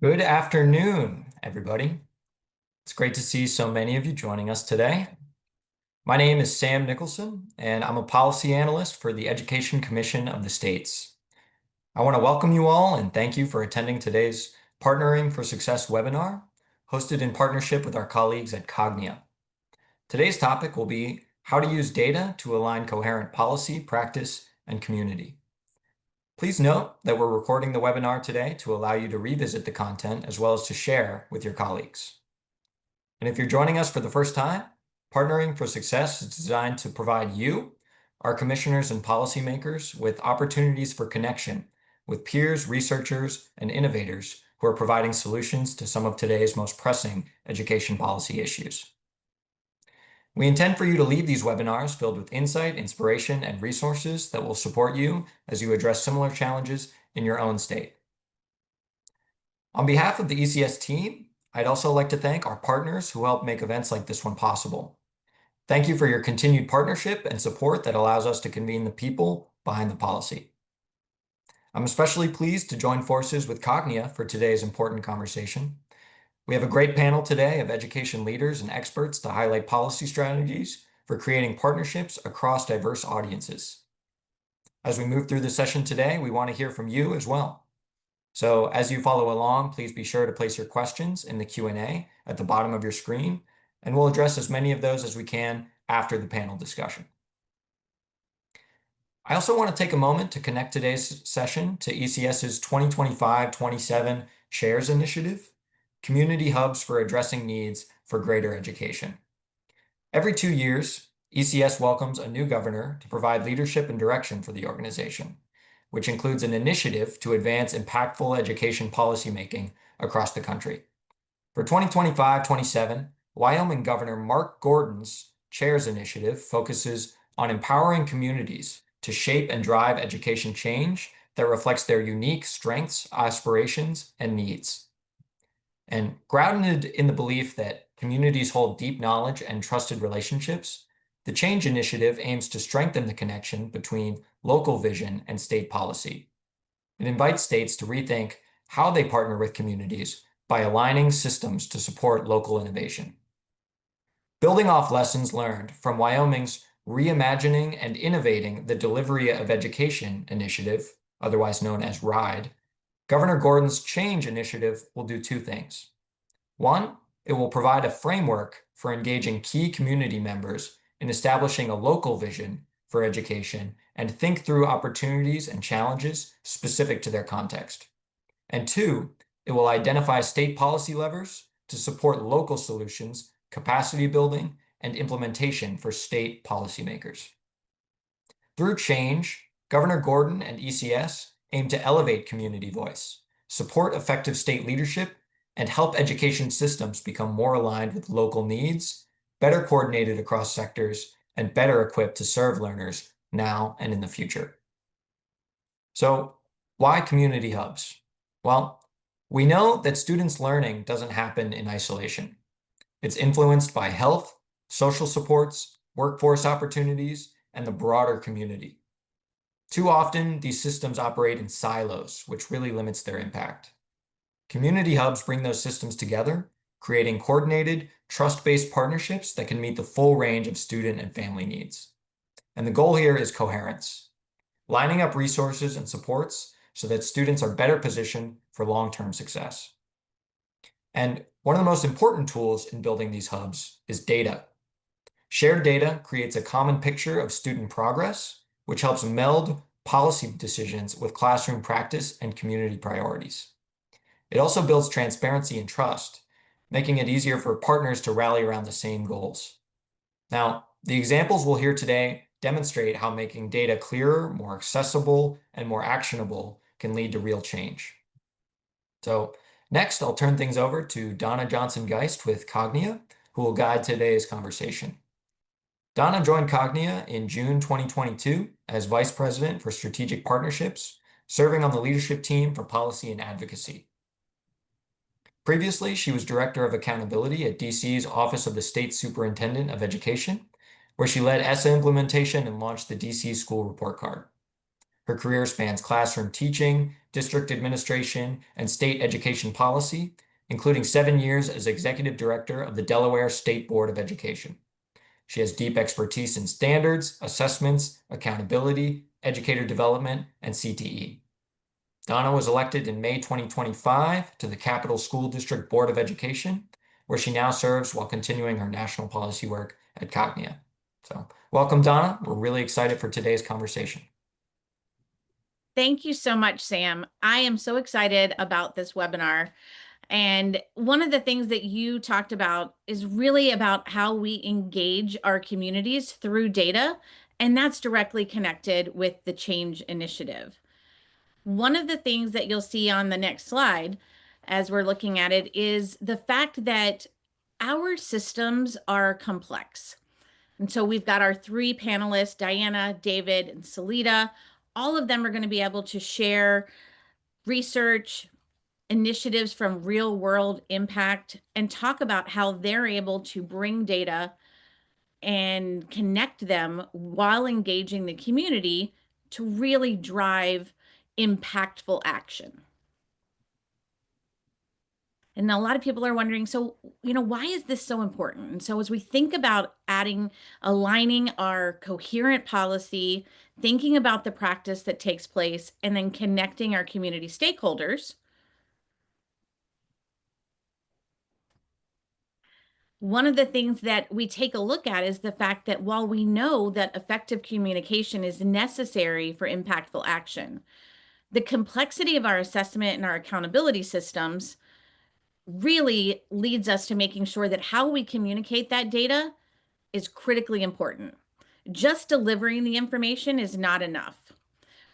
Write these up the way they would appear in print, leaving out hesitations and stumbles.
Good afternoon, everybody. It's great to see so many of you joining us today. My name is Sam Nicholson, and I'm a policy analyst for the Education Commission of the States. I want to welcome you all and thank you for attending today's Partnering for Success webinar, hosted in partnership with our colleagues at Cognia. Today's topic will be how to use data to align coherent policy, practice, and community. Please note that we're recording the webinar today to allow you to revisit the content as well as to share with your colleagues. And if you're joining us for the first time, Partnering for Success is designed to provide you, our commissioners and policymakers, with opportunities for connection with peers, researchers, and innovators who are providing solutions to some of today's most pressing education policy issues. We intend for you to leave these webinars filled with insight, inspiration, and resources that will support you as you address similar challenges in your own state. On behalf of the ECS team, I'd also like to thank our partners who help make events like this one possible. Thank you for your continued partnership and support that allows us to convene the people behind the policy. I'm especially pleased to join forces with Cognia for today's important conversation. We have a great panel today of education leaders and experts to highlight policy strategies for creating partnerships across diverse audiences. As we move through the session today, we want to hear from you as well. So as you follow along, please be sure to place your questions in the Q&A at the bottom of your screen, and we'll address as many of those as we can after the panel discussion. I also want to take a moment to connect today's session to ECS's 2025-27 Shares Initiative, Community Hubs for Addressing Needs for Greater Education. Every 2 years, ECS welcomes a new governor to provide leadership and direction for the organization, which includes an initiative to advance impactful education policymaking across the country. For 2025-27, Wyoming Governor Mark Gordon's Chairs Initiative focuses on empowering communities to shape and drive education change that reflects their unique strengths, aspirations, and needs. And grounded in the belief that communities hold deep knowledge and trusted relationships, the Change Initiative aims to strengthen the connection between local vision and state policy. It invites states to rethink how they partner with communities by aligning systems to support local innovation. Building off lessons learned from Wyoming's Reimagining and Innovating the Delivery of Education initiative, otherwise known as RIDE, Governor Gordon's Change Initiative will do two things. One, it will provide a framework for engaging key community members in establishing a local vision for education and think through opportunities and challenges specific to their context. And two, it will identify state policy levers to support local solutions, capacity building, and implementation for state policymakers. Through Change, Governor Gordon and ECS aim to elevate community voice, support effective state leadership, and help education systems become more aligned with local needs, better coordinated across sectors, and better equipped to serve learners now and in the future. So, why community hubs? Well, we know that students' learning doesn't happen in isolation. It's influenced by health, social supports, workforce opportunities, and the broader community. Too often, these systems operate in silos, which really limits their impact. Community hubs bring those systems together, creating coordinated, trust-based partnerships that can meet the full range of student and family needs. And the goal here is coherence, lining up resources and supports so that students are better positioned for long-term success. And one of the most important tools in building these hubs is data. Shared data creates a common picture of student progress, which helps meld policy decisions with classroom practice and community priorities. It also builds transparency and trust, making it easier for partners to rally around the same goals. Now, the examples we'll hear today demonstrate how making data clearer, more accessible, and more actionable can lead to real change. So next, I'll turn things over to Donna Johnson-Geist with Cognia, who will guide today's conversation. Donna joined Cognia in June 2022 as Vice President for Strategic Partnerships, serving on the leadership team for policy and advocacy. Previously, she was Director of Accountability at DC's Office of the State Superintendent of Education, where she led ESSA implementation and launched the DC School Report Card. Her career spans classroom teaching, district administration, and state education policy, including 7 years as executive director of the Delaware State Board of Education. She has deep expertise in standards, assessments, accountability, educator development, and CTE. Donna was elected in May 2025 to the Capital School District Board of Education, where she now serves while continuing her national policy work at Cognia. So welcome, Donna. We're really excited for today's conversation. Thank you so much, Sam. I am so excited about this webinar. And one of the things that you talked about is really about how we engage our communities through data, and that's directly connected with the change initiative. One of the things that you'll see on the next slide as we're looking at it is the fact that our systems are complex. And so we've got our three panelists, Diana, David, and Salita. All of them are going to be able to share research, initiatives from real world impact, and talk about how they're able to bring data and connect them while engaging the community to really drive impactful action. And a lot of people are wondering, so, why is this so important? And so as we think about aligning our coherent policy, thinking about the practice that takes place, and then connecting our community stakeholders, one of the things that we take a look at is the fact that while we know that effective communication is necessary for impactful action, the complexity of our assessment and our accountability systems really leads us to making sure that how we communicate that data is critically important. Just delivering the information is not enough.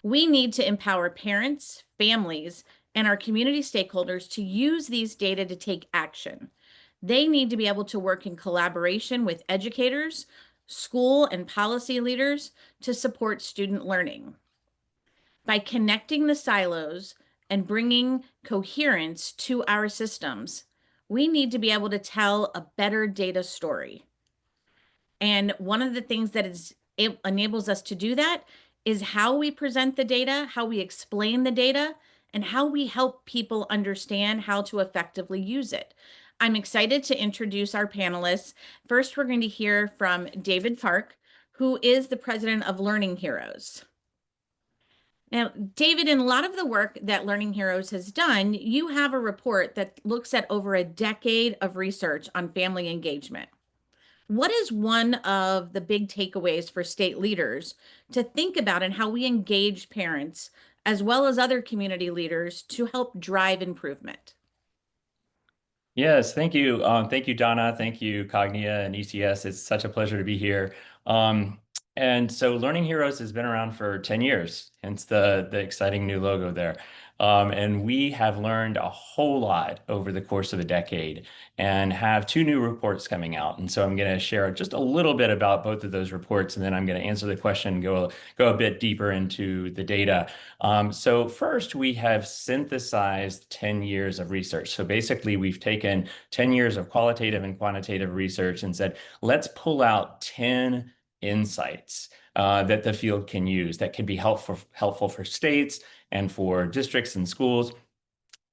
We need to empower parents, families, and our community stakeholders to use these data to take action. They need to be able to work in collaboration with educators, school and policy leaders to support student learning. By connecting the silos and bringing coherence to our systems, we need to be able to tell a better data story. And one of the things that it enables us to do that is how we present the data, how we explain the data, and how we help people understand how to effectively use it. I'm excited to introduce our panelists. First, we're going to hear from David Park, who is the president of Learning Heroes. Now, David, in a lot of the work that Learning Heroes has done, you have a report that looks at over a decade of research on family engagement. What is one of the big takeaways for state leaders to think about and how we engage parents as well as other community leaders to help drive improvement? Yes, thank you. Thank you, Donna. Thank you, Cognia and ECS. It's such a pleasure to be here. And so Learning Heroes has been around for 10 years, hence the exciting new logo there. And we have learned a whole lot over the course of a decade and have two new reports coming out. And so I'm going to share just a little bit about both of those reports, and then I'm going to answer the question, go a bit deeper into the data. So first, we have synthesized 10 years of research. So basically, we've taken 10 years of qualitative and quantitative research and said, let's pull out 10 insights that the field can use that can be helpful for states and for districts and schools,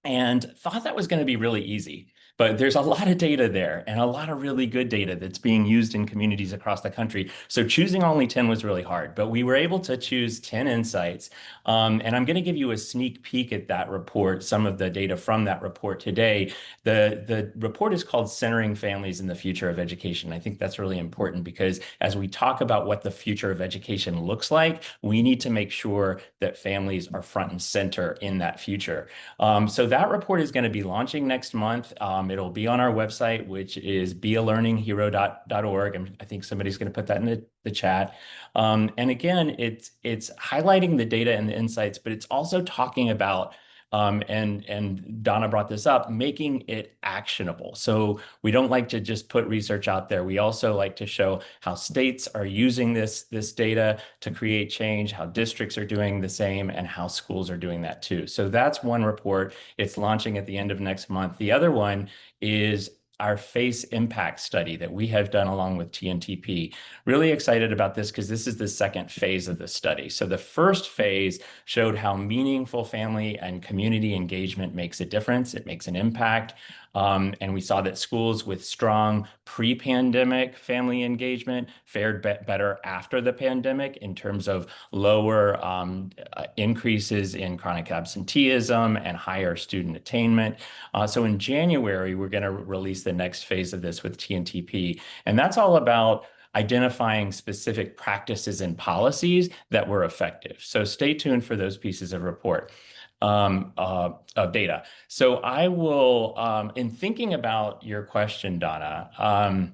and thought that was going to be really easy. But there's a lot of data there and a lot of really good data that's being used in communities across the country. So choosing only 10 was really hard, but we were able to choose 10 insights. And I'm going to give you a sneak peek at that report, some of the data from that report today. The report is called Centering Families in the Future of Education. I think that's really important because as we talk about what the future of education looks like, we need to make sure that families are front and center in that future. So that report is going to be launching next month. It'll be on our website, which is bealearninghero.org. I think somebody's going to put that in the chat. And again, it's highlighting the data and the insights, but it's also talking about and Donna brought this up, making it actionable. So we don't like to just put research out there. We also like to show how states are using this data to create change, how districts are doing the same, and how schools are doing that too. So that's one report. It's launching at the end of next month. The other one is our FACE impact study that we have done along with TNTP. Really excited about this because this is the second phase of the study. So the first phase showed how meaningful family and community engagement makes a difference. It makes an impact. And we saw that schools with strong pre-pandemic family engagement fared better after the pandemic in terms of lower increases in chronic absenteeism and higher student attainment. So in January, we're going to release the next phase of this with TNTP. And that's all about identifying specific practices and policies that were effective. So stay tuned for those pieces of report. Of data. So I will, in thinking about your question, Donna,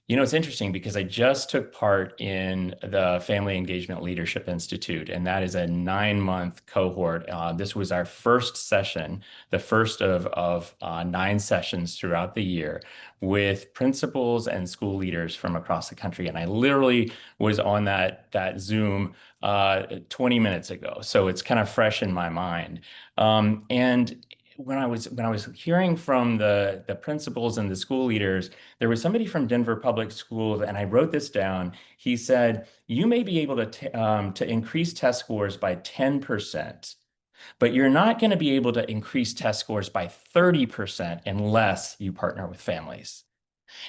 you know, it's interesting because I just took part in the Family Engagement Leadership Institute, and that is a 9-month cohort. This was our first session, the first of 9 sessions throughout the year with principals and school leaders from across the country. And I literally was on that Zoom 20 minutes ago. So it's kind of fresh in my mind. And when I was hearing from the principals and the school leaders, there was somebody from Denver Public Schools, and I wrote this down. He said, "You may be able to increase test scores by 10%, but you're not going to be able to increase test scores by 30% unless you partner with families."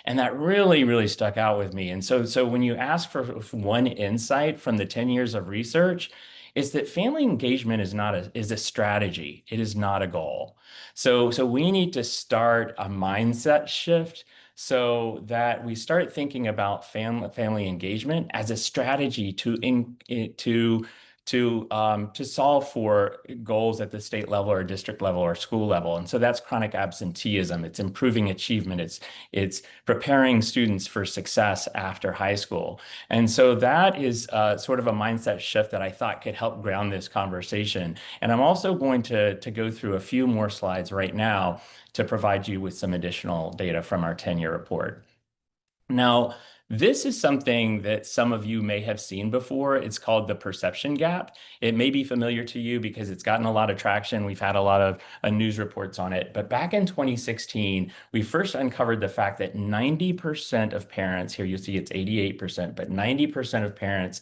And that really, really stuck out with me. And so when you ask for one insight from the 10 years of research, is that family engagement is a strategy. It is not a goal. So we need to start a mindset shift so that we start thinking about family engagement as a strategy to solve for goals at the state level or district level or school level. And so that's chronic absenteeism. It's improving achievement. It's preparing students for success after high school. And so that is sort of a mindset shift that I thought could help ground this conversation. And I'm also going to go through a few more slides right now to provide you with some additional data from our 10-year report. Now, this is something that some of you may have seen before. It's called the perception gap. It may be familiar to you because it's gotten a lot of traction. We've had a lot of news reports on it. But back in 2016, we first uncovered the fact that 90% of parents, here you see it's 88%, but 90% of parents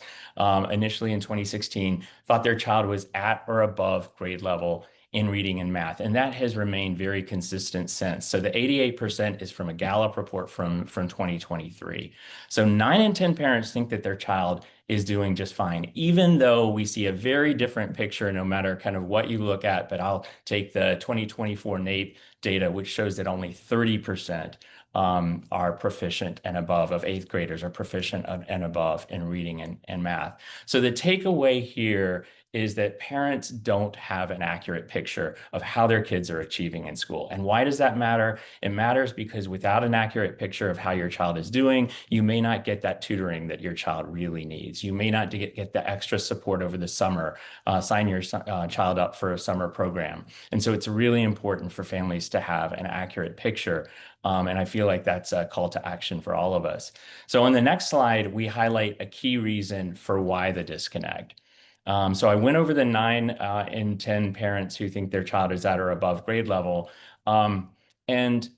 initially in 2016 thought their child was at or above grade level in reading and math. And that has remained very consistent since. So the 88% is from a Gallup report from 2023. So 9 in 10 parents think that their child is doing just fine, even though we see a very different picture no matter kind of what you look at. But I'll take the 2024 NAEP data, which shows that only 30% are proficient and above of 8th graders are proficient and above in reading and math. So the takeaway here is that parents don't have an accurate picture of how their kids are achieving in school. And why does that matter? It matters because without an accurate picture of how your child is doing, you may not get that tutoring that your child really needs. You may not get the extra support over the summer, sign your child up for a summer program. And so it's really important for families to have an accurate picture. And I feel like that's a call to action for all of us. So on the next slide, we highlight a key reason for why the disconnect. So I went over the 9 in 10 parents who think their child is at or above grade level. And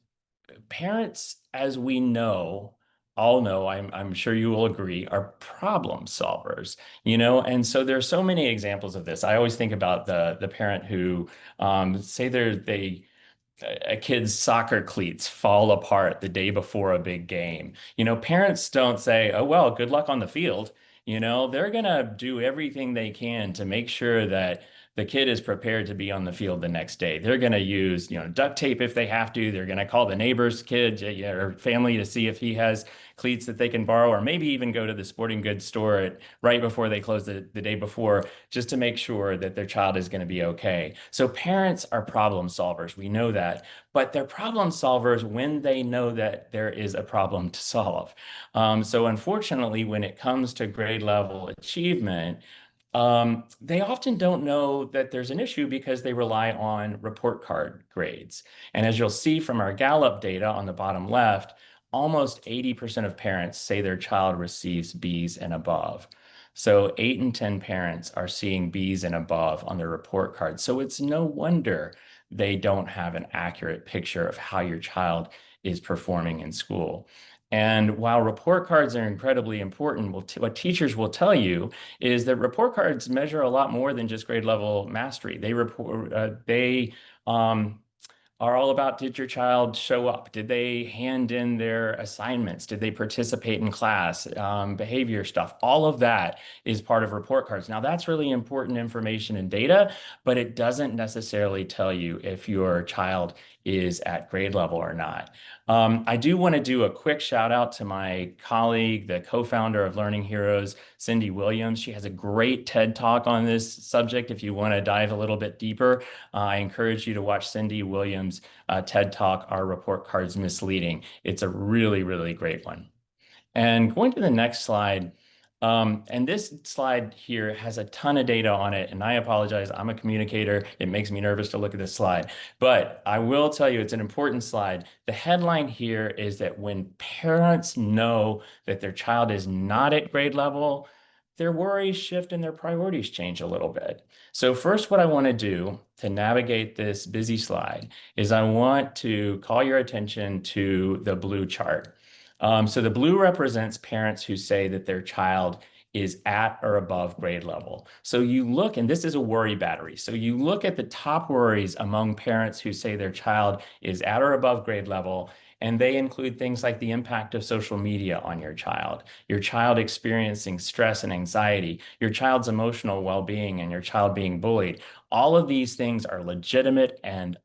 parents, as we know, all know, I'm sure you will agree, are problem solvers, you know? And so there's so many examples of this. I always think about the parent who say a kid's soccer cleats fall apart the day before a big game. You know, parents don't say, "Oh, well, good luck on the field." You know, they're going to do everything they can to make sure that the kid is prepared to be on the field the next day. They're going to use, you know, duct tape if they have to. They're going to call the neighbor's kid or family to see if he has cleats that they can borrow, or maybe even go to the sporting goods store right before they close the day before, just to make sure that their child is going to be okay. So parents are problem solvers. We know that, but they're problem solvers when they know that there is a problem to solve. So unfortunately, when it comes to grade level achievement, they often don't know that there's an issue because they rely on report card grades. And as you'll see from our Gallup data on the bottom left, almost 80% of parents say their child receives Bs and above. So 8 in 10 parents are seeing Bs and above on their report card. So it's no wonder they don't have an accurate picture of how your child is performing in school. And while report cards are incredibly important, what teachers will tell you is that report cards measure a lot more than just grade level mastery. They are all about, did your child show up? Did they hand in their assignments? Did they participate in class? Behavior stuff. All of that is part of report cards. Now, that's really important information and data, but it doesn't necessarily tell you if your child is at grade level or not. I do want to do a quick shout out to my colleague, the co-founder of Learning Heroes, Cindy Williams. She has a great TED Talk on this subject. If you want to dive a little bit deeper, I encourage you to watch Cindy Williams' TED Talk, Are Report Cards Misleading? It's a really, really great one. And going to the next slide, and this slide here has a ton of data on it, and I apologize, I'm a communicator. It makes me nervous to look at this slide, but I will tell you it's an important slide. The headline here is that when parents know that their child is not at grade level, their worries shift and their priorities change a little bit. So first, what I want to do to navigate this busy slide is I want to call your attention to the blue chart. So the blue represents parents who say that their child is at or above grade level. So you look, and this is a worry battery. So you look at the top worries among parents who say their child is at or above grade level, and they include things like the impact of social media on your child experiencing stress and anxiety, your child's emotional well-being, and your child being bullied. All of these things are legitimate and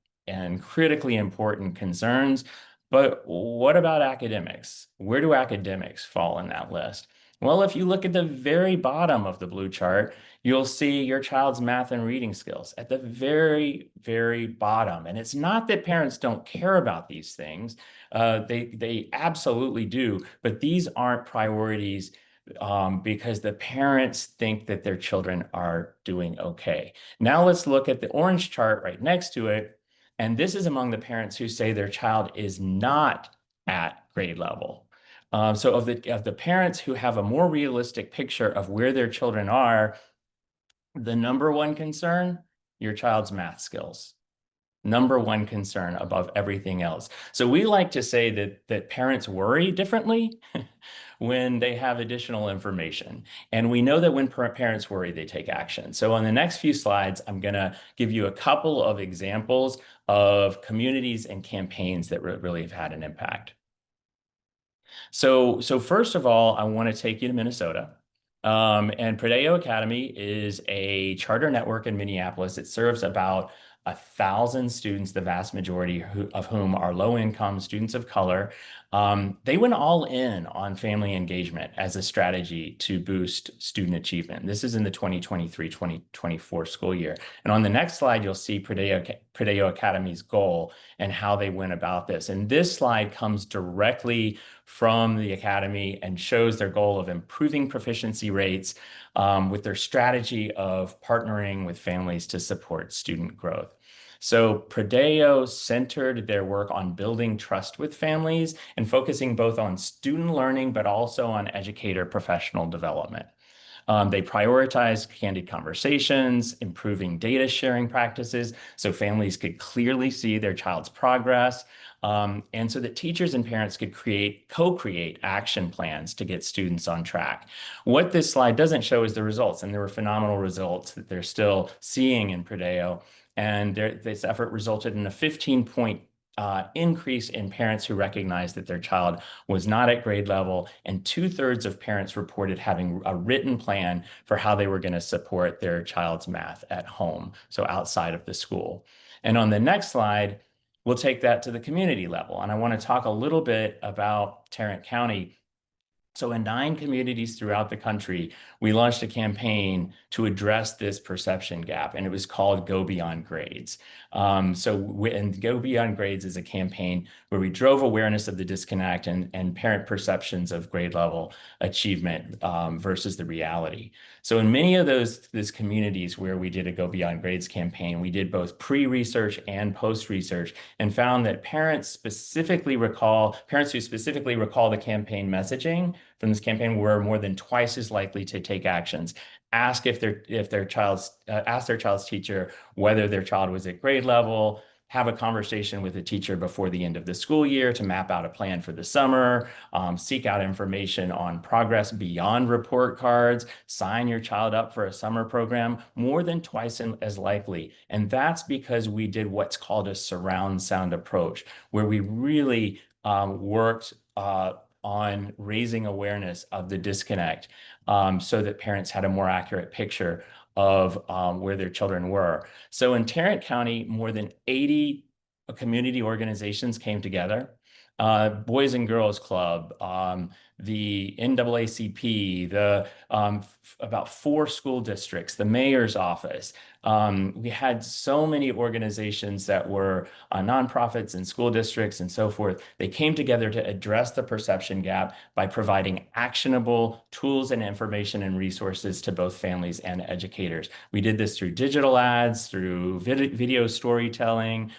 critically important concerns. But what about academics? Where do academics fall in that list? Well, if you look at the very bottom of the blue chart, you'll see your child's math and reading skills at the very, very bottom. And it's not that parents don't care about these things. They absolutely do, but these aren't priorities because the parents think that their children are doing okay. Now let's look at the orange chart right next to it. And this is among the parents who say their child is not at grade level. So of the parents who have a more realistic picture of where their children are, the number one concern, your child's math skills. Number one concern above everything else. So we like to say that parents worry differently when they have additional information. And we know that when parents worry, they take action. So on the next few slides, I'm going to give you a couple of examples of communities and campaigns that really have had an impact. So first of all, I want to take you to Minnesota. And Prodeo Academy is a charter network in Minneapolis. It serves about 1,000 students, the vast majority of whom are low-income students of color. They went all in on family engagement as a strategy to boost student achievement. This is in the 2023-2024 school year. And on the next slide, you'll see Prodeo Academy's goal and how they went about this. And this slide comes directly from the Academy and shows their goal of improving proficiency rates with their strategy of partnering with families to support student growth. So Prodeo centered their work on building trust with families and focusing both on student learning, but also on educator professional development. They prioritized candid conversations, improving data sharing practices so families could clearly see their child's progress, and so that teachers and parents could co-create action plans to get students on track. What this slide doesn't show is the results, and there were phenomenal results that they're still seeing in Prodeo. And this effort resulted in a 15-point increase in parents who recognized that their child was not at grade level, and 2/3 of parents reported having a written plan for how they were going to support their child's math at home, so outside of the school. And on the next slide, we'll take that to the community level. And I want to talk a little bit about Tarrant County. So in 9 communities throughout the country, we launched a campaign to address this perception gap, and it was called Go Beyond Grades. And Go Beyond Grades is a campaign where we drove awareness of the disconnect and parent perceptions of grade level achievement versus the reality. So in many of these communities where we did a Go Beyond Grades campaign, we did both pre-research and post-research and found that parents who specifically recall the campaign messaging from this campaign were more than twice as likely to take actions. Ask their child's teacher whether their child was at grade level, have a conversation with a teacher before the end of the school year to map out a plan for the summer, seek out information on progress beyond report cards, sign your child up for a summer program, more than twice as likely. And that's because we did what's called a surround sound approach, where we really worked on raising awareness of the disconnect so that parents had a more accurate picture of where their children were. So in Tarrant County, more than 80 community organizations came together. Boys and Girls Club, the NAACP, about 4 school districts, the mayor's office. We had so many organizations that were nonprofits and school districts and so forth. They came together to address the perception gap by providing actionable tools and information and resources to both families and educators. We did this through digital ads, through video storytelling,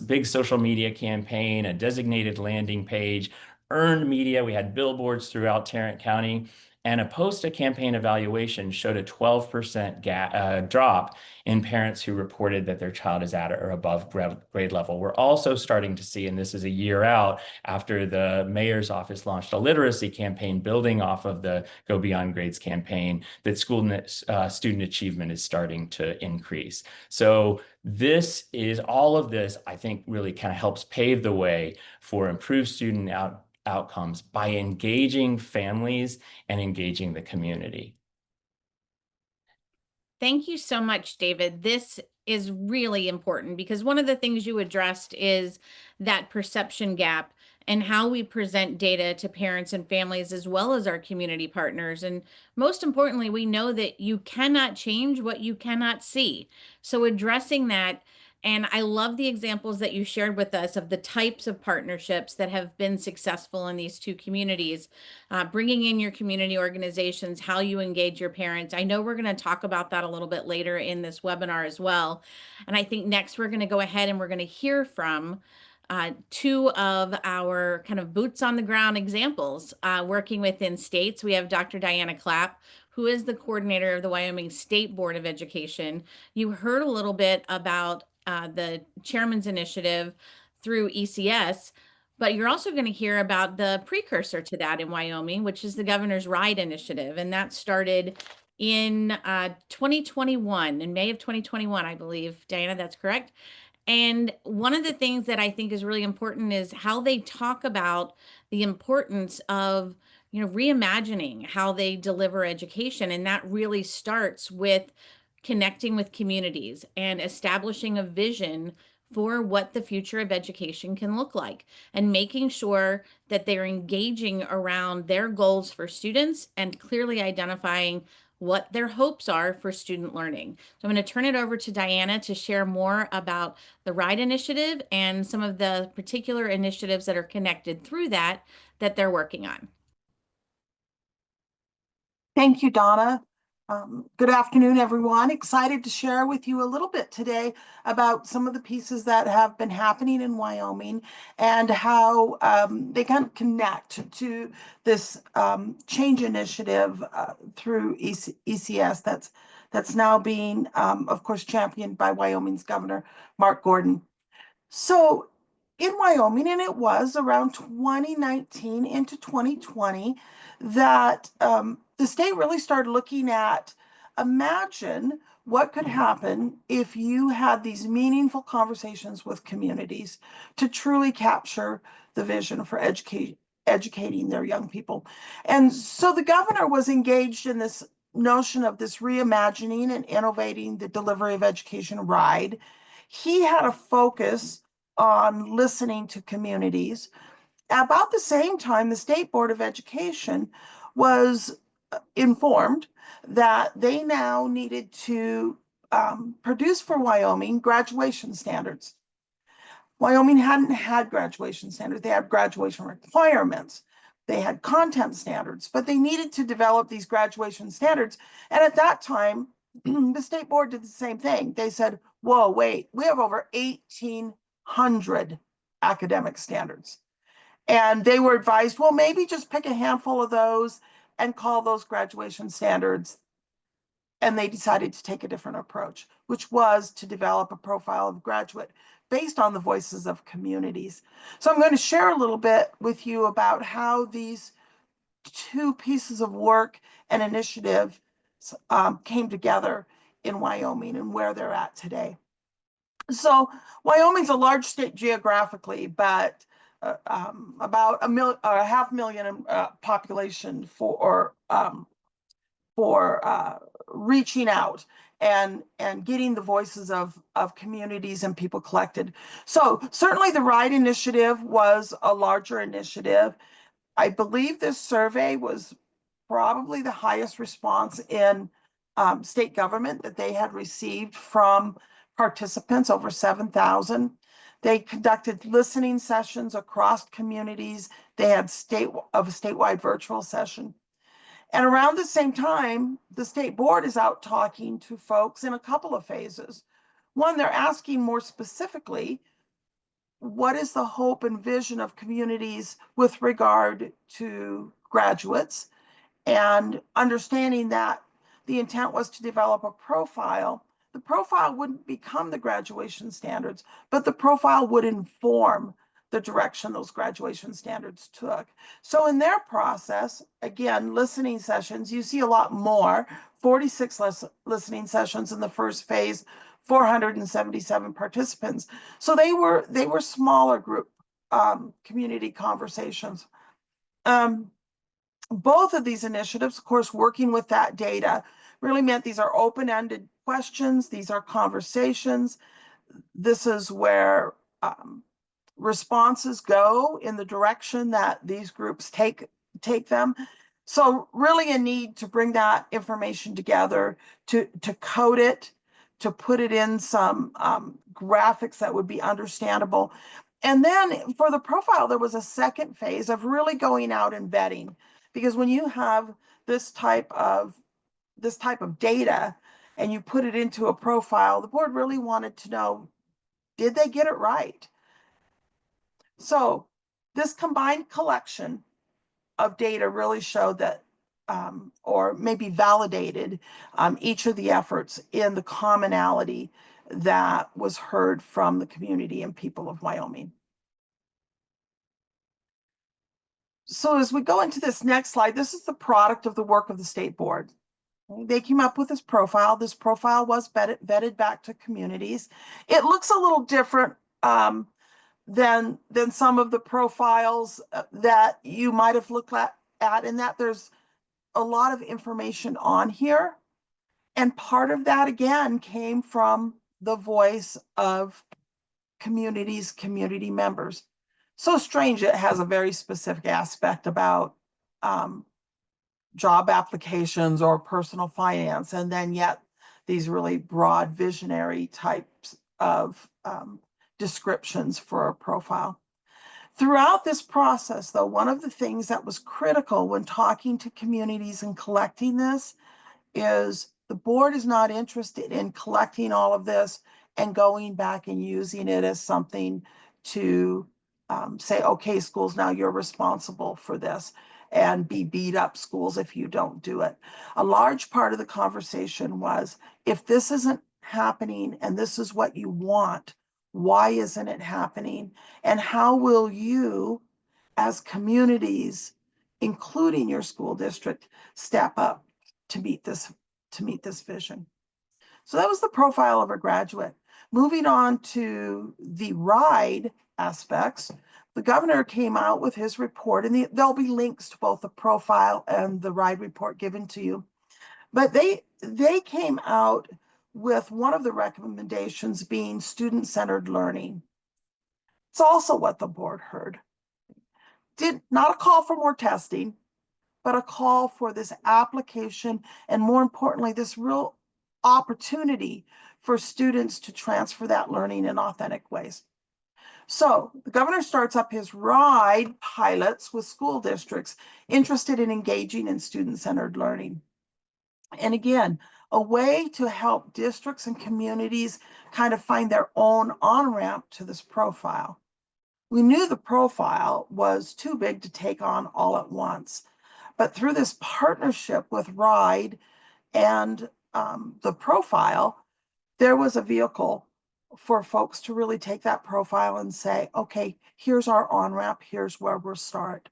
big social media campaign, a designated landing page, earned media. We had billboards throughout Tarrant County. And a post-campaign evaluation showed a 12% drop in parents who reported that their child is at or above grade level. We're also starting to see, and this is a year out after the mayor's office launched a literacy campaign building off of the Go Beyond Grades campaign, that student achievement is starting to increase. So all of this, I think, really kind of helps pave the way for improved student outcomes by engaging families and engaging the community. Thank you so much, David. This is really important because one of the things you addressed is that perception gap and how we present data to parents and families as well as our community partners. And most importantly, we know that you cannot change what you cannot see. So addressing that, and I love the examples that you shared with us of the types of partnerships that have been successful in these 2 communities, bringing in your community organizations, how you engage your parents. I know we're going to talk about that a little bit later in this webinar as well. And I think next we're going to go ahead and we're going to hear from 2 of our kind of boots on the ground examples working within states. We have Dr. Diana Clapp, who is the coordinator of the Wyoming State Board of Education. You heard a little bit about the chairman's initiative through ECS, but you're also going to hear about the precursor to that in Wyoming, which is the Governor's Ride Initiative. And that started in 2021, in May of 2021, I believe. Diana, that's correct. And one of the things that I think is really important is how they talk about the importance of, reimagining how they deliver education. And that really starts with connecting with communities and establishing a vision for what the future of education can look like and making sure that they're engaging around their goals for students and clearly identifying what their hopes are for student learning. So I'm going to turn it over to Diana to share more about the RIDE initiative and some of the particular initiatives that are connected through that they're working on. Thank you, Donna. Good afternoon, everyone. Excited to share with you a little bit today about some of the pieces that have been happening in Wyoming and how they kind of connect to this change initiative through ECS that's now being, of course, championed by Wyoming's Governor, Mark Gordon. So in Wyoming, and it was around 2019 into 2020, that the state really started looking at, imagine what could happen if you had these meaningful conversations with communities to truly capture the vision for educating their young people. And so the governor was engaged in this notion of this reimagining and innovating the delivery of education RIDE. He had a focus on listening to communities. About the same time, the State Board of Education was informed that they now needed to produce for Wyoming graduation standards. Wyoming hadn't had graduation standards. They had graduation requirements. They had content standards, but they needed to develop these graduation standards. And at that time, the state board did the same thing. They said, whoa, wait, we have over 1,800 academic standards. And they were advised, well, maybe just pick a handful of those and call those graduation standards. and they decided to take a different approach, which was to develop a profile of graduate based on the voices of communities. So I'm going to share a little bit with you about how these two pieces of work and initiative came together in Wyoming and where they're at today. So Wyoming's a large state geographically, but about a 500,000 population for reaching out and getting the voices of communities and people collected. So certainly the RIDE initiative was a larger initiative. I believe this survey was probably the highest response in state government that they had received from participants, over 7,000. They conducted listening sessions across communities. They had a statewide virtual session. And around the same time, the state board is out talking to folks in a couple of phases. One, they're asking more specifically, what is the hope and vision of communities with regard to graduates? And understanding that the intent was to develop a profile. The profile wouldn't become the graduation standards, but the profile would inform the direction those graduation standards took. So in their process, again, listening sessions, you see a lot more, 46 listening sessions in the first phase, 477 participants. So they were smaller group community conversations. Both of these initiatives, of course, working with that data really meant these are open-ended questions. These are conversations. This is where responses go in the direction that these groups take them. So really a need to bring that information together, to code it, to put it in some graphics that would be understandable. And then for the profile, there was a second phase of really going out and vetting, because when you have this type of data and you put it into a profile, the board really wanted to know, did they get it right? So this combined collection of data really showed that, or maybe validated each of the efforts in the commonality that was heard from the community and people of Wyoming. So as we go into this next slide, this is the product of the work of the state board. They came up with this profile. This profile was vetted back to communities. It looks a little different than some of the profiles that you might have looked at, in that there's a lot of information on here. And part of that, again, came from the voice of communities, community members. So strange, it has a very specific aspect about job applications or personal finance, and then yet these really broad visionary types of descriptions for a profile. Throughout this process, though, one of the things that was critical when talking to communities and collecting this is the board is not interested in collecting all of this and going back and using it as something to say, okay, schools, now you're responsible for this, and be beat up schools if you don't do it. A large part of the conversation was, if this isn't happening and this is what you want, why isn't it happening? And how will you, as communities, including your school district, step up to meet this vision? So that was the profile of a graduate. Moving on to the RIDE aspects, the governor came out with his report, and there'll be links to both the profile and the RIDE report given to you. But they came out with one of the recommendations being student-centered learning. It's also what the board heard. Did not a call for more testing, but a call for this application, and more importantly, this real opportunity for students to transfer that learning in authentic ways. So the governor starts up his RIDE pilots with school districts interested in engaging in student-centered learning. And again, a way to help districts and communities kind of find their own on-ramp to this profile. We knew the profile was too big to take on all at once, but through this partnership with RIDE and the profile, there was a vehicle for folks to really take that profile and say, okay, here's our on-ramp, here's where we'll start.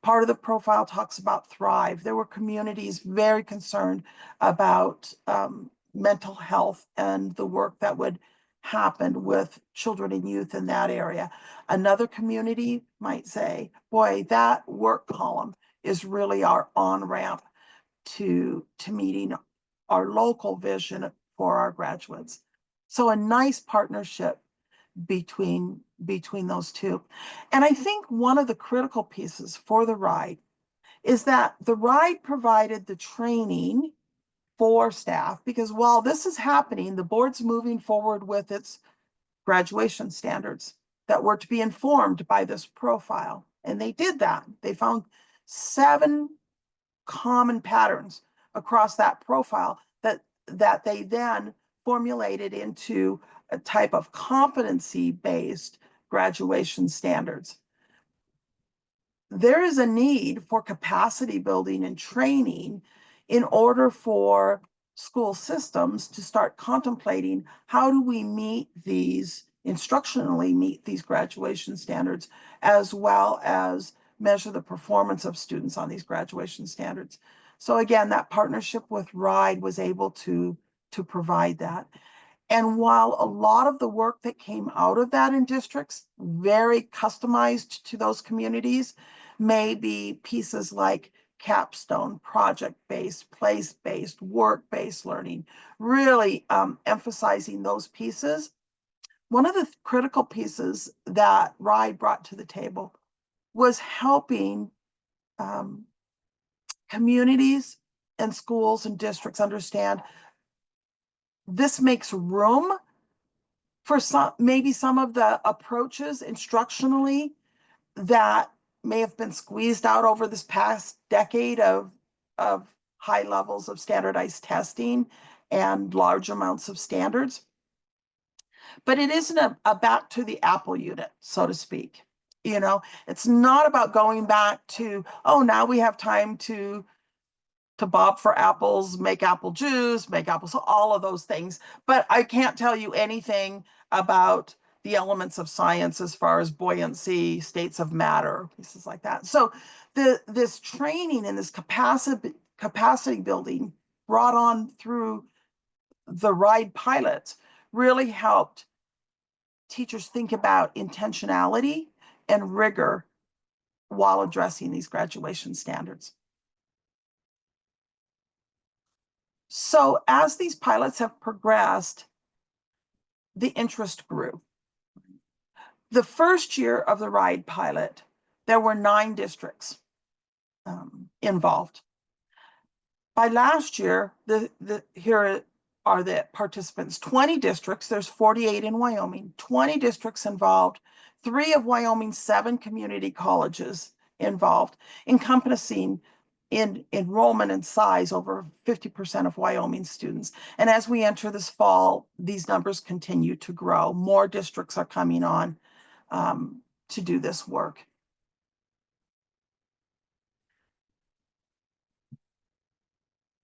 Part of the profile talks about Thrive. There were communities very concerned about mental health and the work that would happen with children and youth in that area. Another community might say, boy, that work column is really our on-ramp to meeting our local vision for our graduates. So a nice partnership between those two. And I think one of the critical pieces for the RIDE is that the RIDE provided the training for staff, because while this is happening, the board's moving forward with its graduation standards that were to be informed by this profile. And they did that. They found 7 common patterns across that profile that they then formulated into a type of competency-based graduation standards. There is a need for capacity building and training in order for school systems to start contemplating how do we instructionally meet these graduation standards, as well as measure the performance of students on these graduation standards. So again, that partnership with RIDE was able to provide that. And while a lot of the work that came out of that in districts, very customized to those communities, may be pieces like capstone, project-based, place-based, work-based learning, really emphasizing those pieces. One of the critical pieces that RIDE brought to the table was helping communities and schools and districts understand this makes room for maybe some of the approaches instructionally that may have been squeezed out over this past decade of high levels of standardized testing and large amounts of standards. But it isn't a back to the apple unit, so to speak. You know, it's not about going back to, oh, now we have time to bob for apples, make apple juice, make apples, all of those things. But I can't tell you anything about the elements of science as far as buoyancy, states of matter, pieces like that. So this training and this capacity building brought on through the RIDE pilot really helped teachers think about intentionality and rigor while addressing these graduation standards. So as these pilots have progressed, the interest grew. The first year of the RIDE pilot, there were 9 districts involved. By last year, here are the participants: 20 districts, there's 48 in Wyoming, 20 districts involved, 3 of Wyoming's 7 community colleges involved, encompassing in enrollment and size over 50% of Wyoming students. And as we enter this fall, these numbers continue to grow. More districts are coming on to do this work.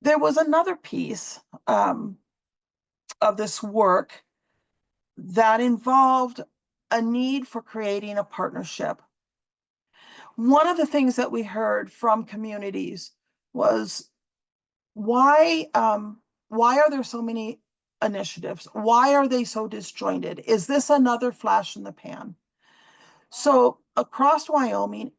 There was another piece of this work that involved a need for creating a partnership. One of the things that we heard from communities was, why are there so many initiatives? Why are they so disjointed? Is this another flash in the pan? So across Wyoming,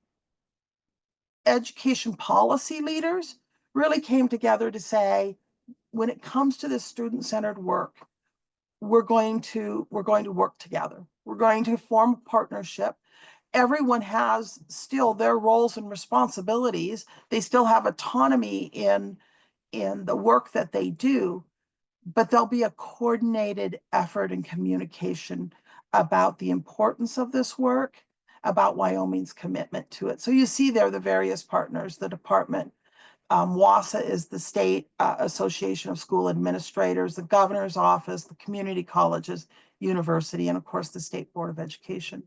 education policy leaders really came together to say, when it comes to this student-centered work, we're going to work together. We're going to form a partnership. Everyone has still their roles and responsibilities. They still have autonomy in the work that they do, but there'll be a coordinated effort and communication about the importance of this work, about Wyoming's commitment to it. So you see there the various partners, the department. WASA is the State Association of School Administrators, the governor's office, the community colleges, university, and of course the State Board of Education.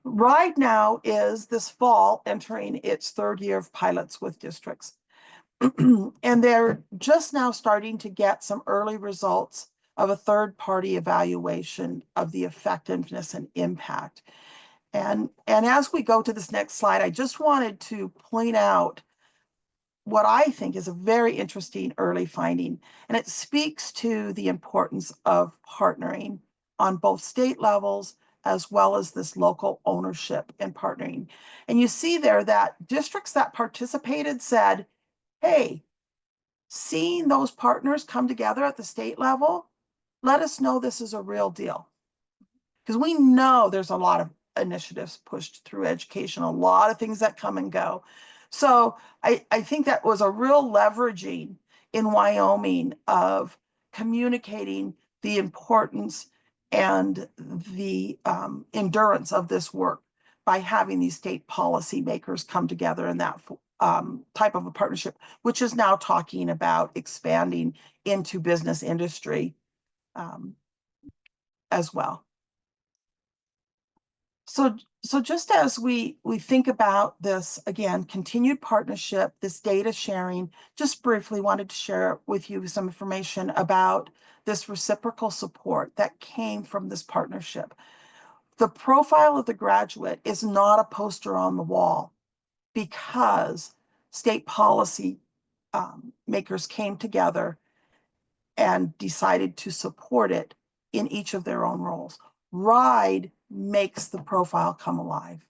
RIDE now is this fall entering its 3rd year of pilots with districts. And they're just now starting to get some early results of a third-party evaluation of the effectiveness and impact. And as we go to this next slide, I just wanted to point out what I think is a very interesting early finding, and it speaks to the importance of partnering on both state levels as well as this local ownership and partnering. And you see there that districts that participated said, hey, seeing those partners come together at the state level, let us know this is a real deal. Because we know there's a lot of initiatives pushed through education, a lot of things that come and go. So I think that was a real leveraging in Wyoming of communicating the importance and the endurance of this work by having these state policymakers come together in that type of a partnership, which is now talking about expanding into business industry as well. So just as we think about this, again, continued partnership, this data sharing, just briefly wanted to share with you some information about this reciprocal support that came from this partnership. The profile of the graduate is not a poster on the wall because state policy makers came together and decided to support it in each of their own roles. RIDE makes the profile come alive.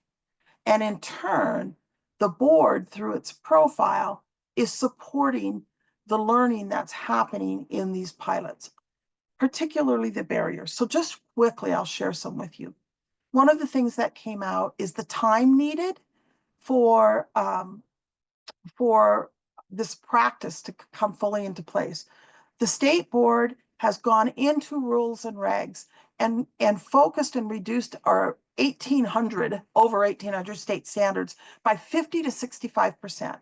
And in turn, the board, through its profile, is supporting the learning that's happening in these pilots, particularly the barriers. So just quickly, I'll share some with you. One of the things that came out is the time needed for this practice to come fully into place. The state board has gone into rules and regs and focused and reduced our over 1,800 state standards by 50 to 65%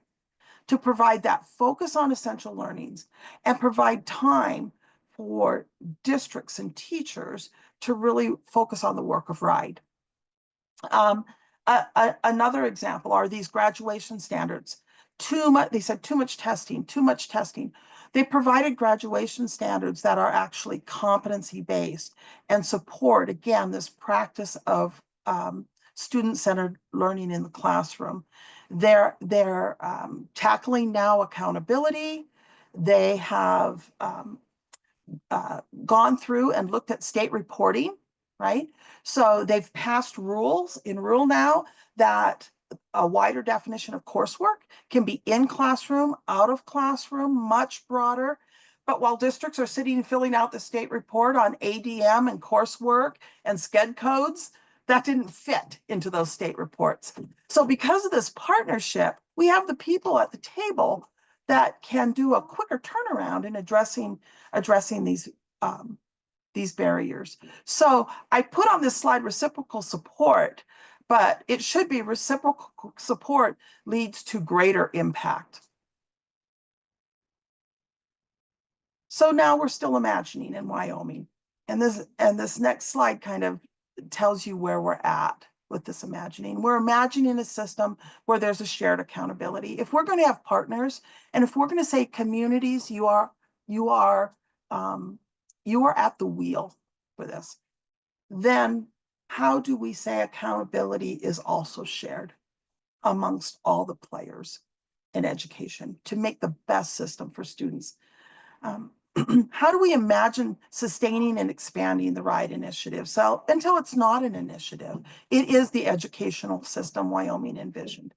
to provide that focus on essential learnings and provide time for districts and teachers to really focus on the work of RIDE. Another example are these graduation standards. They said too much testing. They provided graduation standards that are actually competency-based and support, again, this practice of student-centered learning in the classroom. They're tackling now accountability. They have gone through and looked at state reporting, right? So they've passed rules in Rule Now that a wider definition of coursework can be in classroom, out of classroom, much broader. But while districts are sitting and filling out the state report on ADM and coursework and SCED codes, that didn't fit into those state reports. So because of this partnership, we have the people at the table that can do a quicker turnaround in addressing these barriers. So I put on this slide reciprocal support, but it should be reciprocal support leads to greater impact. So now we're still imagining in Wyoming. And this next slide kind of tells you where we're at with this imagining. We're imagining a system where there's a shared accountability. If we're going to have partners, and if we're going to say communities, you are at the wheel for this, then how do we say accountability is also shared amongst all the players in education to make the best system for students? How do we imagine sustaining and expanding the RIDE initiative? So until it's not an initiative, it is the educational system Wyoming envisioned.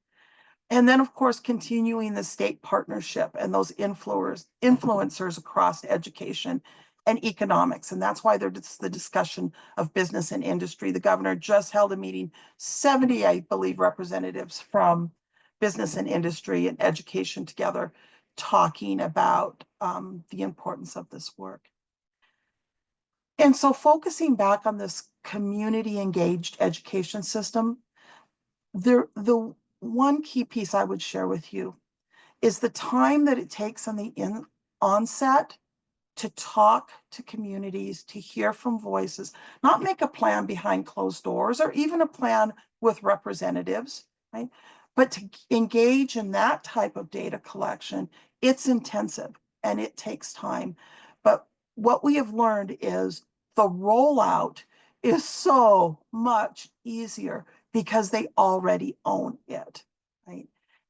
And then, of course, continuing the state partnership and those influencers across education and economics. And that's why there's the discussion of business and industry. The governor just held a meeting, 70, I believe, representatives from business and industry and education together, talking about the importance of this work. And so focusing back on this community engaged education system, the one key piece I would share with you is the time that it takes on the onset to talk to communities, to hear from voices, not make a plan behind closed doors or even a plan with representatives, right? But to engage in that type of data collection, it's intensive and it takes time. But what we have learned is the rollout is so much easier because they already own it, right?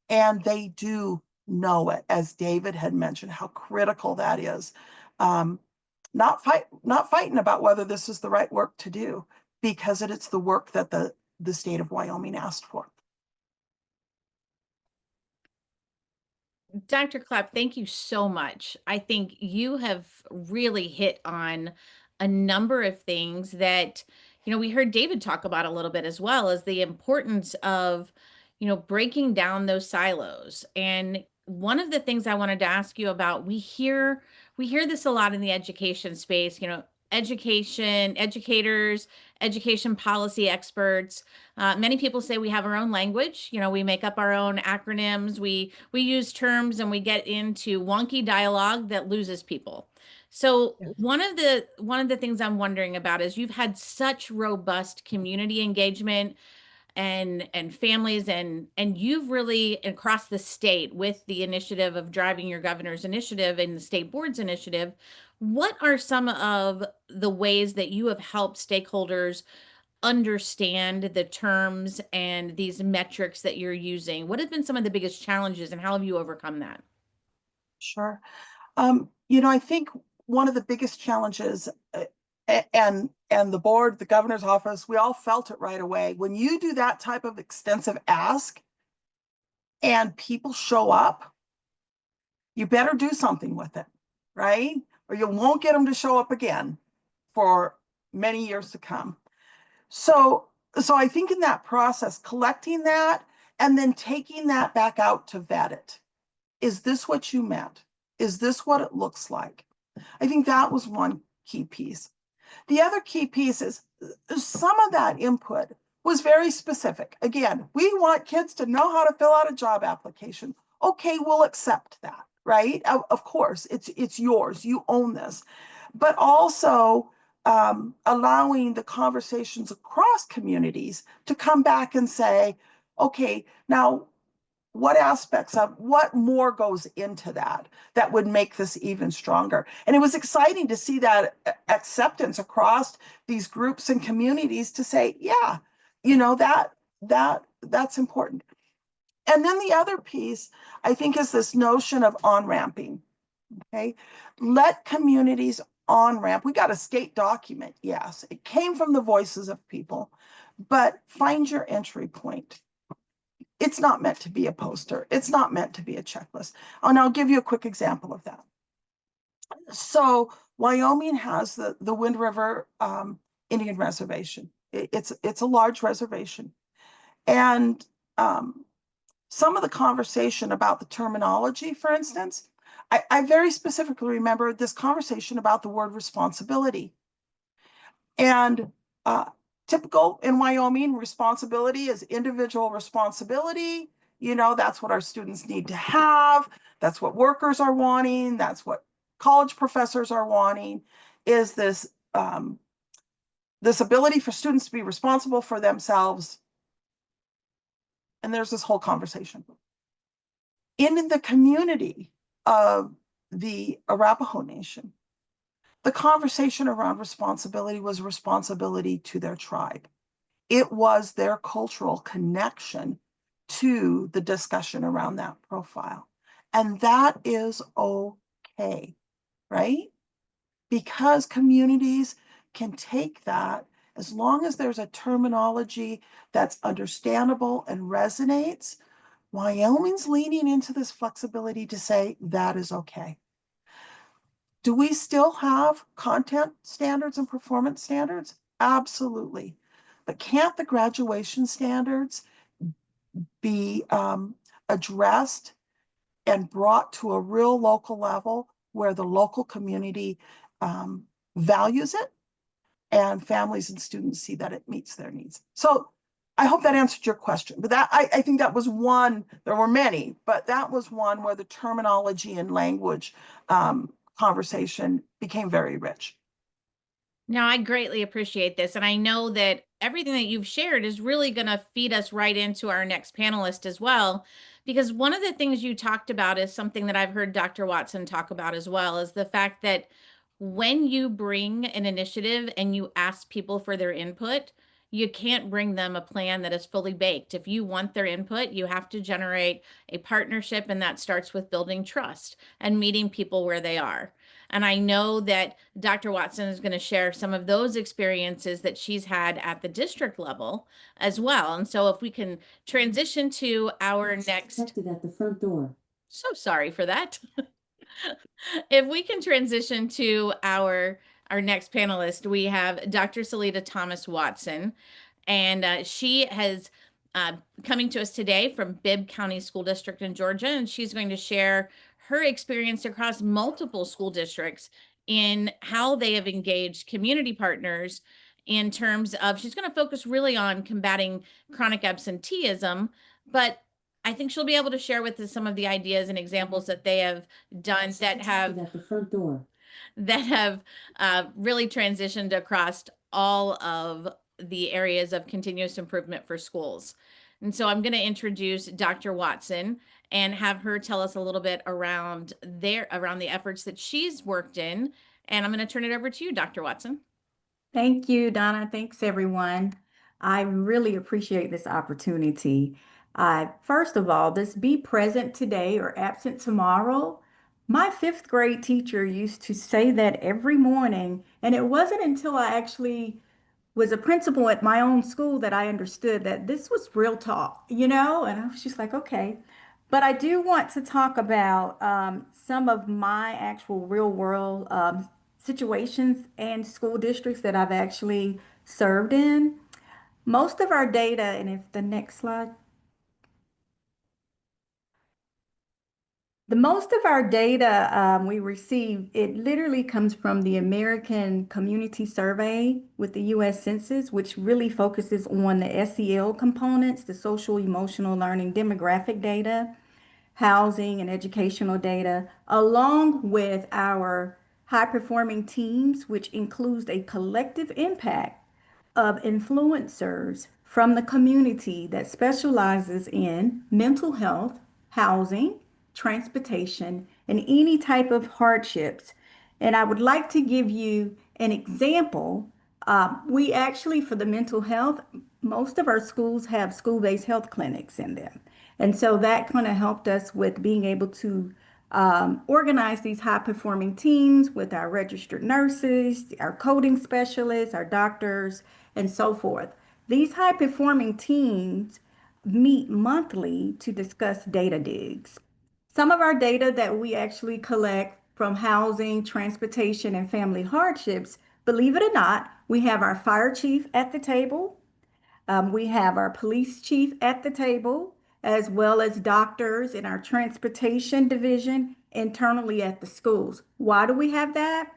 And they do know it, as David had mentioned, how critical that is. Not fighting about whether this is the right work to do, because it's the work that the state of Wyoming asked for. Dr. Clapp, thank you so much. I think you have really hit on a number of things that, we heard David talk about a little bit as well, as the importance of, breaking down those silos. And one of the things I wanted to ask you about, we hear this a lot in the education space, educators, education policy experts. Many people say we have our own language. We make up our own acronyms. We use terms and we get into wonky dialogue that loses people. So Yes. one of the things I'm wondering about is you've had such robust community engagement and families, and you've really across the state with the initiative of driving your governor's initiative and the state board's initiative. What are some of the ways that you have helped stakeholders understand the terms and these metrics that you're using? What have been some of the biggest challenges and how have you overcome that? Sure. I think one of the biggest challenges, and the board, the governor's office, we all felt it right away. When you do that type of extensive ask and people show up, you better do something with it, right? Or you won't get them to show up again for many years to come. So I think in that process, collecting that and then taking that back out to vet it. Is this what you meant? Is this what it looks like? I think that was one key piece. The other key piece is some of that input was very specific. Again, we want kids to know how to fill out a job application. Okay, we'll accept that, right? Of course, it's yours. You own this. But also allowing the conversations across communities to come back and say, okay, now what aspects of what more goes into that would make this even stronger. And it was exciting to see that acceptance across these groups and communities to say, yeah, that's important. And then the other piece, I think, is this notion of on-ramping. Okay, let communities on-ramp. We got a state document, yes, it came from the voices of people, but find your entry point. It's not meant to be a poster. It's not meant to be a checklist. And I'll give you a quick example of that. So Wyoming has the Wind River Indian Reservation. It's a large reservation. And some of the conversation about the terminology, for instance, I very specifically remember this conversation about the word responsibility. And typical in Wyoming, responsibility is individual responsibility. That's what our students need to have. That's what workers are wanting. That's what college professors are wanting, is this ability for students to be responsible for themselves. And there's this whole conversation. In the community of the Arapaho Nation, the conversation around responsibility was responsibility to their tribe. It was their cultural connection to the discussion around that profile. And that is okay, right? Because communities can take that as long as there's a terminology that's understandable and resonates. Wyoming's leaning into this flexibility to say that is okay. Do we still have content standards and performance standards? Absolutely. But can't the graduation standards be addressed and brought to a real local level where the local community values it and families and students see that it meets their needs? So I hope that answered your question. But that I think that was one, there were many, but that was one where the terminology and language conversation became very rich. Now, I greatly appreciate this. And I know that everything that you've shared is really going to feed us right into our next panelist as well. Because one of the things you talked about is something that I've heard Dr. Watson talk about as well, is the fact that when you bring an initiative and you ask people for their input, you can't bring them a plan that is fully baked. If you want their input, you have to generate a partnership, and that starts with building trust and meeting people where they are. And I know that Dr. Watson is going to share some of those experiences that she's had at the district level as well. And so if we can transition to our next. At the front door. So sorry for that. If we can transition to our next panelist, we have Dr. Salita Thomas Watson, and she has coming to us today from Bibb County School District in Georgia, and she's going to share her experience across multiple school districts in how they have engaged community partners in terms of, she's going to focus really on combating chronic absenteeism, but I think she'll be able to share with us some of the ideas and examples that they have done that have At the front door. that have really transitioned across all of the areas of continuous improvement for schools. And so I'm going to introduce Dr. Watson and have her tell us a little bit around the efforts that she's worked in. And I'm going to turn it over to you, Dr. Watson. Thank you, Donna. Thanks, everyone. I really appreciate this opportunity. First of all, this be present today or absent tomorrow. My fifth grade teacher used to say that every morning, and it wasn't until I actually was a principal at my own school that I understood that this was real talk, and I was just like, okay. But I do want to talk about some of my actual real world situations and school districts that I've actually served in. Most of our data, and if the next slide, the most of our data we receive, it literally comes from the American Community Survey with the U.S. Census, which really focuses on the SEL components, the social, emotional learning, demographic data, housing and educational data, along with our high-performing teams, which includes a collective impact of influencers from the community that specializes in mental health, housing, transportation, and any type of hardships. And I would like to give you an example. We actually, for the mental health, most of our schools have school-based health clinics in them. And so that kind of helped us with being able to organize these high-performing teams with our registered nurses, our coding specialists, our doctors, and so forth. These high-performing teams meet monthly to discuss data digs. Some of our data that we actually collect from housing, transportation, and family hardships, believe it or not, we have our fire chief at the table. We have our police chief at the table, as well as doctors in our transportation division internally at the schools. Why do we have that?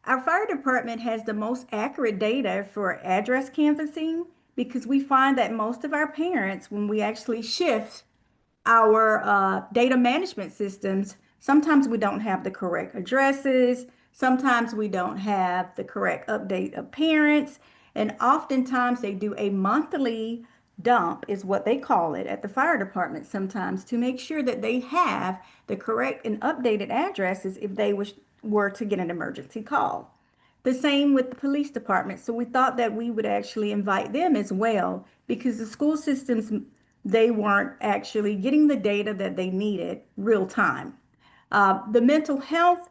Our fire department has the most accurate data for address canvassing because we find that most of our parents, when we actually shift our data management systems, sometimes we don't have the correct addresses, sometimes we don't have the correct update of parents, and oftentimes they do a monthly dump, is what they call it, at the fire department sometimes to make sure that they have the correct and updated addresses if they were to get an emergency call. The same with the police department. So we thought that we would actually invite them as well because the school systems, they weren't actually getting the data that they needed real time. The mental health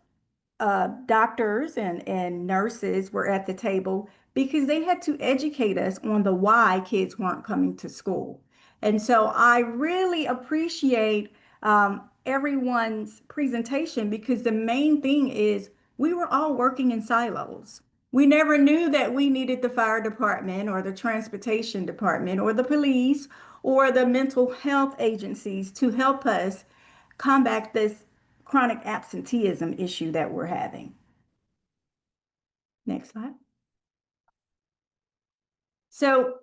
doctors and nurses were at the table because they had to educate us on the why kids weren't coming to school. And so I really appreciate everyone's presentation because the main thing is we were all working in silos. We never knew that we needed the fire department or the transportation department or the police or the mental health agencies to help us combat this chronic absenteeism issue that we're having. Next slide. So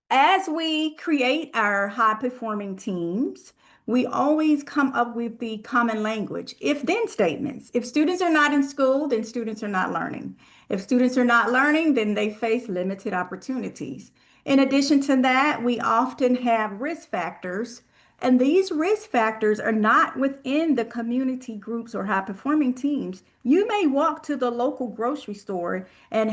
as we create our high performing teams, we always come up with the common language, if-then statements. If students are not in school, then students are not learning. If students are not learning, then they face limited opportunities. In addition to that, we often have risk factors, and these risk factors are not within the community groups or high-performing teams. You may walk to the local grocery store and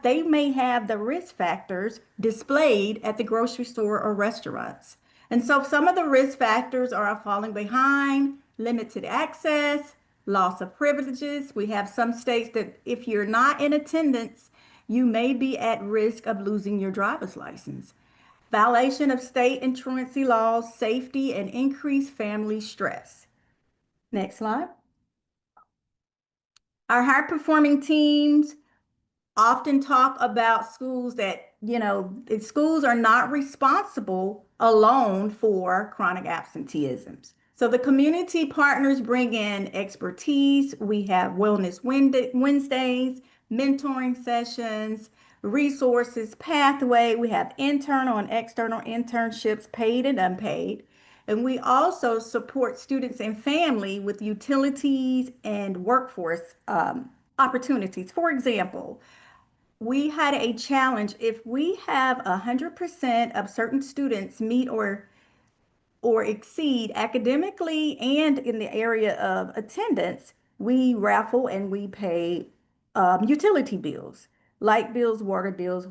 they may have the risk factors displayed at the grocery store or restaurants. And so some of the risk factors are falling behind, limited access, loss of privileges. We have some states that if you're not in attendance, you may be at risk of losing your driver's license. Violation of state and truancy laws, safety, and increased family stress. Next slide. Our high-performing teams often talk about schools that, schools are not responsible alone for chronic absenteeisms. So the community partners bring in expertise. We have Wellness Wednesdays, mentoring sessions, resources, pathway. We have internal and external internships, paid and unpaid. And we also support students and family with utilities and workforce opportunities. For example, we had a challenge. If we have 100% of certain students meet or exceed academically and in the area of attendance, we raffle and we pay utility bills, light bills, water bills,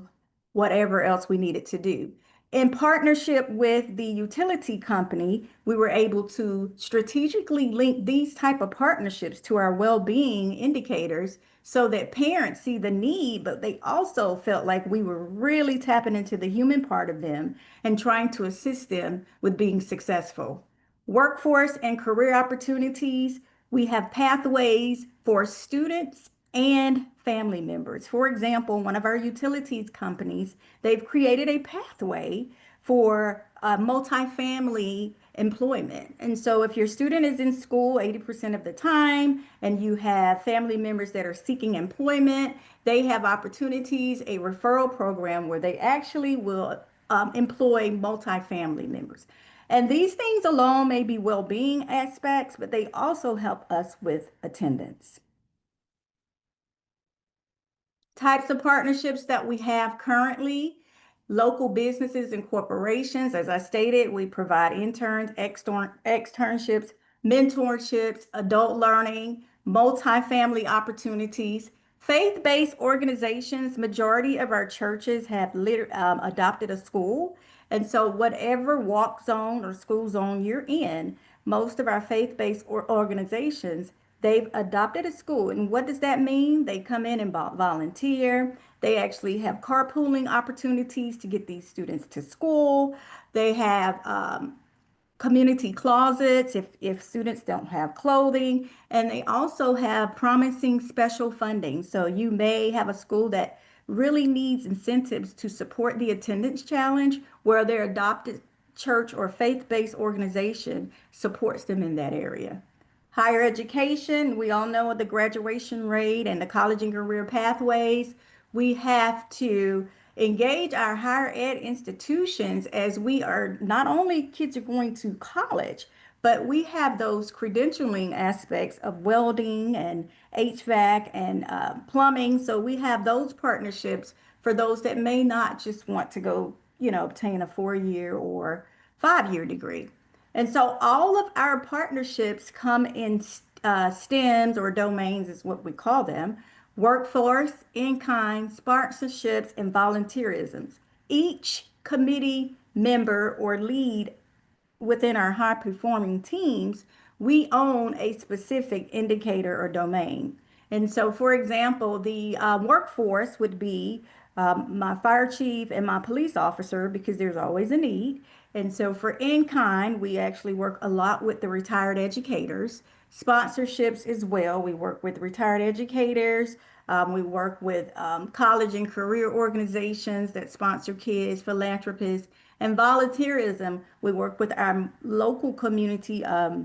whatever else we needed to do. In partnership with the utility company, we were able to strategically link these type of partnerships to our well-being indicators so that parents see the need, but they also felt like we were really tapping into the human part of them and trying to assist them with being successful. Workforce and career opportunities, we have pathways for students and family members. For example, one of our utilities companies, they've created a pathway for multifamily employment. And so if your student is in school 80% of the time and you have family members that are seeking employment, they have opportunities, a referral program where they actually will employ multifamily members. And these things alone may be well-being aspects, but they also help us with attendance. Types of partnerships that we have currently: local businesses and corporations. As I stated, we provide interns, externships, mentorships, adult learning, multifamily opportunities. Faith-based organizations, majority of our churches have adopted a school. And so whatever walk zone or school zone you're in, most of our faith-based organizations, they've adopted a school. And what does that mean? They come in and volunteer. They actually have carpooling opportunities to get these students to school. They have community closets if students don't have clothing. And they also have promising special funding. So you may have a school that really needs incentives to support the attendance challenge, where their adopted church or faith-based organization supports them in that area. Higher education, we all know the graduation rate and the college and career pathways. We have to engage our higher ed institutions, as we are not only kids are going to college, but we have those credentialing aspects of welding and HVAC and plumbing. So we have those partnerships for those that may not just want to go, obtain a 4-year or 5-year degree. And so all of our partnerships come in STEMs, or domains is what we call them: workforce, in-kind, sponsorships, and volunteerisms. Each committee member or lead within our high-performing teams, we own a specific indicator or domain. And so, for example, the workforce would be my fire chief and my police officer, because there's always a need. And so for in-kind, we actually work a lot with the retired educators. Sponsorships as well. We work with retired educators. We work with college and career organizations that sponsor kids, philanthropists. And volunteerism, we work with our local community, I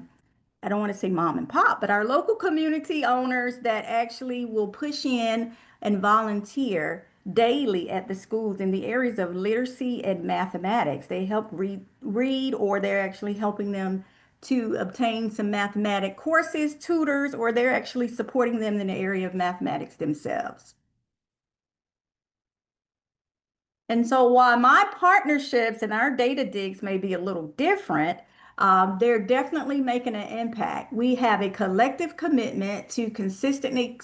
don't want to say mom and pop, but our local community owners that actually will push in and volunteer daily at the schools in the areas of literacy and mathematics. They help read, or they're actually helping them to obtain some mathematic courses, tutors, or they're actually supporting them in the area of mathematics themselves. And so while my partnerships and our data digs may be a little different, they're definitely making an impact. We have a collective commitment to consistently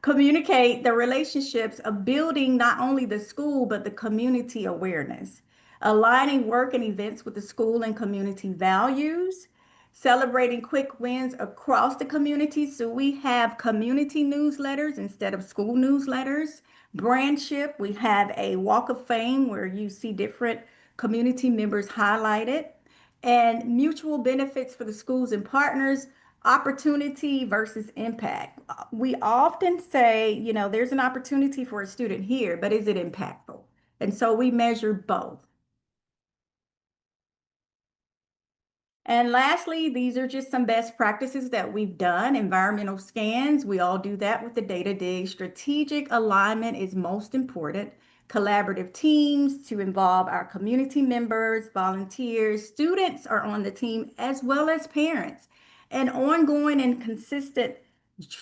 communicate the relationships of building not only the school, but the community awareness, aligning work and events with the school and community values, celebrating quick wins across the community. So we have community newsletters instead of school newsletters. Brandship, we have a walk of fame where you see different community members highlighted, and mutual benefits for the schools and partners, opportunity versus impact. We often say, you know, there's an opportunity for a student here, but is it impactful? And so we measure both. And lastly, these are just some best practices that we've done. Environmental scans, we all do that with the data dig. Strategic alignment is most important. Collaborative teams to involve our community members, volunteers, students are on the team, as well as parents. And ongoing and consistent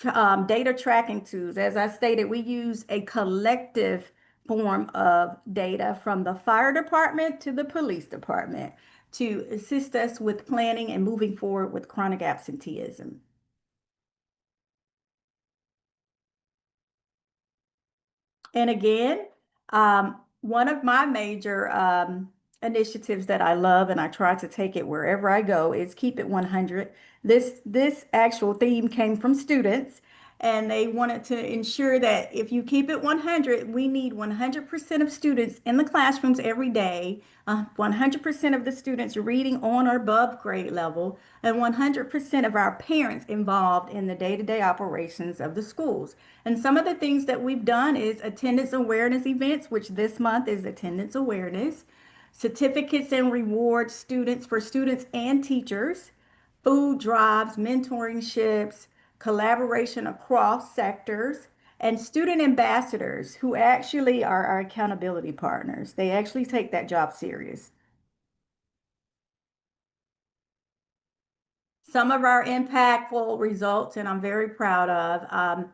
data tracking tools. As I stated, we use a collective form of data from the fire department to the police department to assist us with planning and moving forward with chronic absenteeism. And again, one of my major initiatives that I love, and I try to take it wherever I go, is Keep It 100. This actual theme came from students, and they wanted to ensure that if you keep it 100, we need 100% of students in the classrooms every day, 100% of the students reading on or above grade level, and 100% of our parents involved in the day-to-day operations of the schools. And some of the things that we've done is attendance awareness events, which this month is attendance awareness, certificates and rewards students for students and teachers, food drives, mentorships, collaboration across sectors, and student ambassadors who actually are our accountability partners. They actually take that job serious. Some of our impactful results, and I'm very proud of,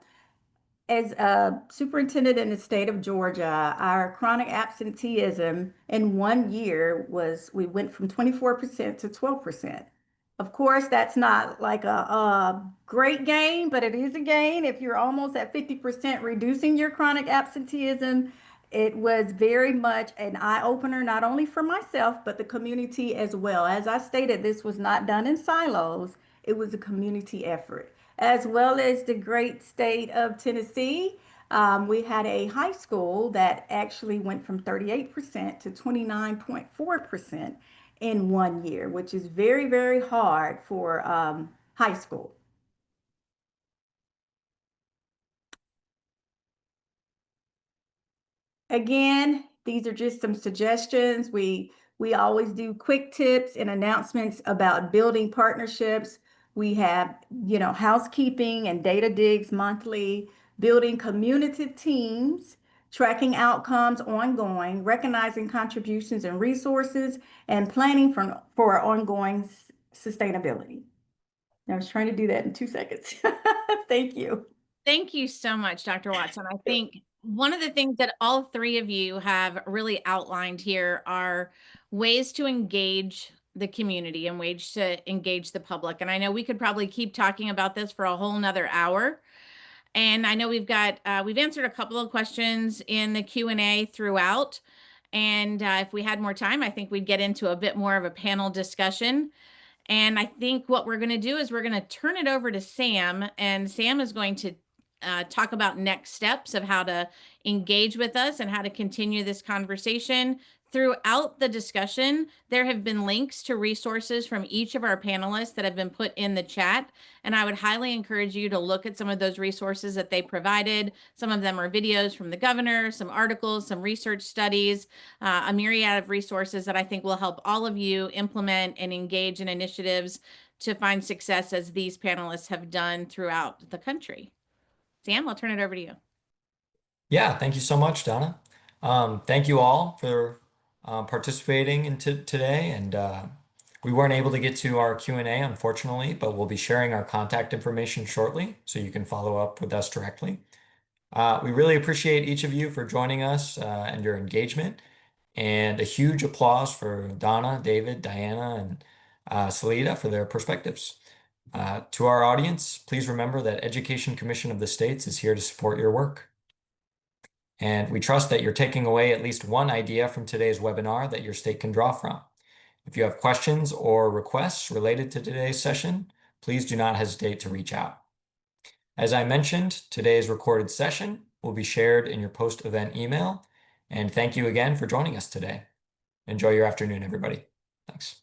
as a superintendent in the state of Georgia, our chronic absenteeism in 1 year we went from 24% to 12%. Of course, that's not like a great gain, but it is a gain. If you're almost at 50% reducing your chronic absenteeism, it was very much an eye-opener, not only for myself, but the community as well. As I stated, this was not done in silos. It was a community effort, as well as the great state of Tennessee. We had a high school that actually went from 38% to 29.4% in 1 year, which is very, very hard for high school. Again, these are just some suggestions. We always do quick tips and announcements about building partnerships. We have, you know, housekeeping and data digs monthly, building community teams, tracking outcomes ongoing, recognizing contributions and resources, and planning for ongoing sustainability. I was trying to do that in 2 seconds. Thank you. Thank you so much, Dr. Watson. I think one of the things that all three of you have really outlined here are ways to engage the community and ways to engage the public. And I know we could probably keep talking about this for a whole nother hour. And I know we've answered a couple of questions in the Q&A throughout. And if we had more time, I think we'd get into a bit more of a panel discussion. And I think what we're going to do is we're going to turn it over to Sam, and Sam is going to talk about next steps of how to engage with us and how to continue this conversation. Throughout the discussion, there have been links to resources from each of our panelists that have been put in the chat, and I would highly encourage you to look at some of those resources that they provided. Some of them are videos from the governor, some articles, some research studies, a myriad of resources that I think will help all of you implement and engage in initiatives to find success as these panelists have done throughout the country. Sam, I'll turn it over to you. Yeah, thank you so much, Donna. Thank you all for participating in today, and We weren't able to get to our Q&A, unfortunately, but we'll be sharing our contact information shortly, so you can follow up with us directly. We really appreciate each of you for joining us and your engagement, and a huge applause for Donna, David, Diana, and Salida for their perspectives. To our audience, please remember that Education Commission of the States is here to support your work. And we trust that you're taking away at least one idea from today's webinar that your state can draw from. If you have questions or requests related to today's session, please do not hesitate to reach out. As I mentioned, today's recorded session will be shared in your post-event email. And thank you again for joining us today. Enjoy your afternoon, everybody. Thanks.